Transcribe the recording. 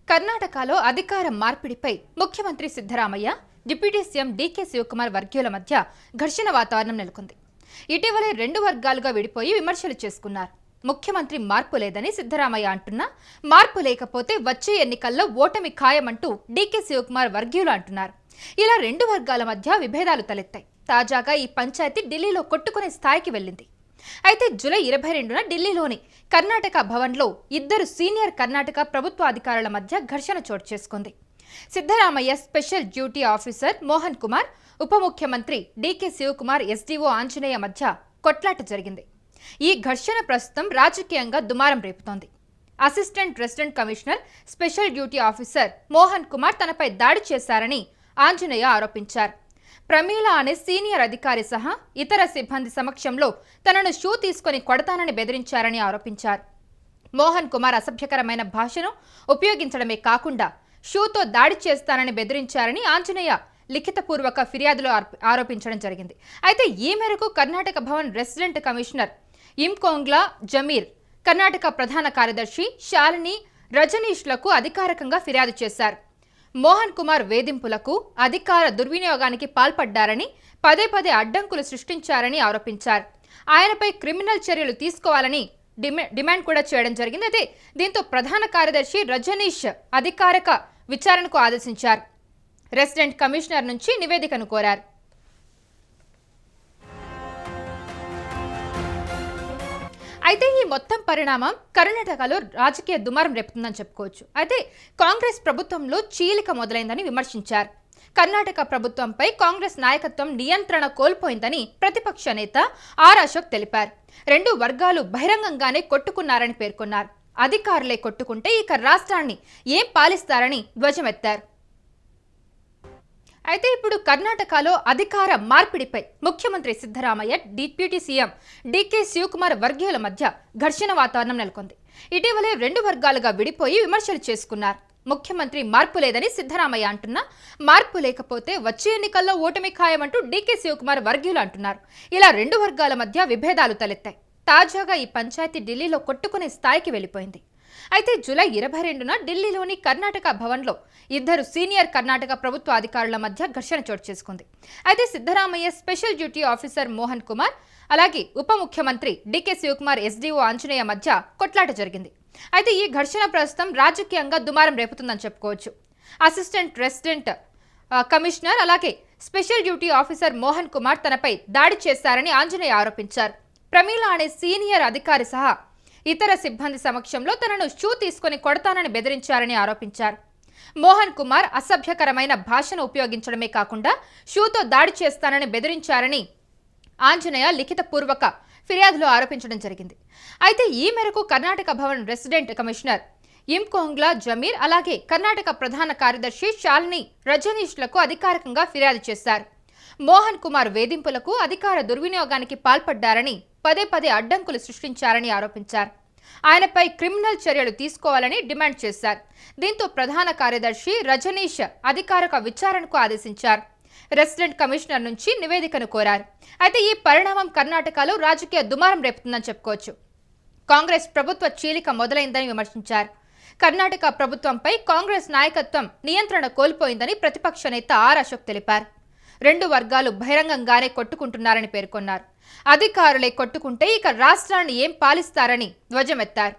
కర్ణాటకలో అధికార మార్పిడిపై ముఖ్యమంత్రి Siddaramaiah, deputy CM DK Shivakumar వర్గీయుల మధ్య ఘర్షణ వాతావరణం నెలకొంది. ఇటీవలే రెండు వర్గాలుగా విడిపోయి విమర్శలు చేసుకున్నారు. ముఖ్యమంత్రి మార్పు లేదని సిద్ధరామయ్య అంటున్నా, మార్పు లేకపోతే వచ్చే ఎన్నికల్లో ఓటమి ఖాయమంటూ డీకే శివకుమార్ వర్గీయులు అంటున్నారు. ఇలా రెండు వర్గాల మధ్య విభేదాలు తలెత్తాయి. తాజాగా ఈ పంచాయతీ ఢిల్లీలో కొట్టుకునే స్థాయికి వెళ్ళింది. అయితే జూలై 22న ఢిల్లీలోని కర్ణాటక భవన్లో ఇద్దరు సీనియర్ కర్ణాటక ప్రభుత్వ అధికారుల మధ్య ఘర్షణ చోటు చేసుకుంది. Siddaramaiah special duty officer Mohan Kumar, ఉప ముఖ్యమంత్రి డీకే శివకుమార్ ఎస్డీఓ ఆంజనేయ మధ్య కొట్లాట జరిగింది. ఈ ఘర్షణ ప్రస్తుతం రాజకీయంగా దుమారం రేపుతోంది. Assistant resident commissioner special duty officer Mohan Kumar తనపై దాడి చేశారని ఆంజనేయ ఆరోపించారు. ప్రమీల అనే సీనియర్ అధికారి సహా ఇతర సిబ్బంది సమక్షంలో తనను షూ తీసుకుని కొడతానని బెదిరించారని ఆరోపించారు. మోహన్ కుమార్ అసభ్యకరమైన భాషను ఉపయోగించడమే కాకుండా షూతో దాడి చేస్తానని బెదిరించారని ఆంజనేయ లిఖితపూర్వక ఫిర్యాదులో ఆరోపించడం జరిగింది. అయితే ఈ మేరకు కర్ణాటక భవన్ రెసిడెంట్ కమిషనర్ ఇంకోంగ్లా జమీర్, కర్ణాటక ప్రధాన కార్యదర్శి శాలిని రజనీష్లకు అధికారికంగా ఫిర్యాదు చేశారు. మోహన్ కుమార్ వేధింపులకు, అధికార దుర్వినియోగానికి పాల్పడ్డారని, పదే పదే అడ్డంకులు సృష్టించారని ఆరోపించారు. ఆయనపై క్రిమినల్ చర్యలు తీసుకోవాలని డిమాండ్ కూడా చేయడం జరిగింది. అయితే దీంతో ప్రధాన కార్యదర్శి రజనీష్ అధికారిక విచారణకు ఆదేశించారు. రెసిడెంట్ కమిషనర్ నుంచి నివేదికను కోరారు. అయితే ఈ మొత్తం పరిణామం కర్ణాటకలో రాజకీయ దుమారం రేపుతుందని చెప్పుకోవచ్చు. అయితే కాంగ్రెస్ ప్రభుత్వంలో చీలిక మొదలైందని విమర్శించారు. కర్ణాటక ప్రభుత్వంపై కాంగ్రెస్ నాయకత్వం నియంత్రణ కోల్పోయిందని ప్రతిపక్ష నేత ఆర్ అశోక్ తెలిపారు. రెండు వర్గాలు బహిరంగంగానే కొట్టుకున్నారని పేర్కొన్నారు. అధికారులే కొట్టుకుంటే ఇక రాష్ట్రాన్ని ఏం పాలిస్తారని ధ్వజమెత్తారు. అయితే ఇప్పుడు కర్ణాటకలో అధికార మార్పిడిపై ముఖ్యమంత్రి Siddaramaiah, deputy CM DK Shivakumar వర్గీయుల మధ్య ఘర్షణ వాతావరణం నెలకొంది. ఇటీవలే రెండు వర్గాలుగా విడిపోయి విమర్శలు చేసుకున్నారు. ముఖ్యమంత్రి మార్పు లేదని సిద్ధరామయ్య అంటున్నా, మార్పు లేకపోతే వచ్చే ఎన్నికల్లో ఓటమి ఖాయమంటూ డీకే శివకుమార్ వర్గీయులు అంటున్నారు. ఇలా రెండు వర్గాల మధ్య విభేదాలు తలెత్తాయి. తాజాగా ఈ పంచాయతీ ఢిల్లీలో కొట్టుకునే స్థాయికి వెళ్ళిపోయింది. అయితే జూలై 22న ఢిల్లీలోని కర్ణాటక భవన్లో ఇద్దరు సీనియర్ కర్ణాటక ప్రభుత్వ అధికారుల మధ్య ఘర్షణ చోటు చేసుకుంది. అయితే Siddaramaiah special duty officer Mohan Kumar, అలాగే ఉప ముఖ్యమంత్రి డీకే శివకుమార్ ఎస్డీఓ ఆంజనేయ మధ్య కొట్లాట జరిగింది. అయితే ఈ ఘర్షణ ప్రస్తుతం రాజకీయంగా దుమారం రేపుతుందని చెప్పుకోవచ్చు. అసిస్టెంట్ రెసిడెంట్ కమిషనర్ అలాగే special duty officer Mohan Kumar తనపై దాడి చేశారని ఆంజనేయ ఆరోపించారు. ప్రమీల అనే సీనియర్ అధికారి సహా ఇతర సిబ్బంది సమక్షంలో తనను షూ తీసుకుని కొడతానని బెదిరించారని ఆరోపించారు. మోహన్ కుమార్ అసభ్యకరమైన భాషను ఉపయోగించడమే కాకుండా షూతో దాడి చేస్తానని బెదిరించారని ఆంజనేయ లిఖితపూర్వక ఫిర్యాదులో ఆరోపించడం జరిగింది. అయితే ఈ మేరకు కర్ణాటక భవన్ రెసిడెంట్ కమిషనర్ ఇంకోంగ్లా జమీర్, అలాగే కర్ణాటక ప్రధాన కార్యదర్శి శాలిని రజనీష్లకు అధికారికంగా ఫిర్యాదు చేశారు. మోహన్ కుమార్ వేధింపులకు, అధికార దుర్వినియోగానికి పాల్పడ్డారని, పదే పదే అడ్డంకులు సృష్టించారని ఆరోపించారు. ఆయనపై క్రిమినల్ చర్యలు తీసుకోవాలని డిమాండ్ చేశారు. దీంతో ప్రధాన కార్యదర్శి రజనీష్ అధికారిక విచారణకు ఆదేశించారు. రెసిడెంట్ కమిషనర్ నుంచి నివేదికను కోరారు. అయితే ఈ పరిణామం కర్ణాటకలో రాజకీయ దుమారం రేపుతుందని చెప్పుకోవచ్చు. కాంగ్రెస్ ప్రభుత్వ చీలిక మొదలైందని విమర్శించారు. కర్ణాటక ప్రభుత్వంపై కాంగ్రెస్ నాయకత్వం నియంత్రణ కోల్పోయిందని ప్రతిపక్ష నేత ఆర్ అశోక్ తెలిపారు. రెండు వర్గాలు బహిరంగంగానే కొట్టుకుంటున్నారని పేర్కొన్నారు. అధికారులే కొట్టుకుంటే ఇక రాష్ట్రాన్ని ఏం పాలిస్తారని ధ్వజమెత్తారు.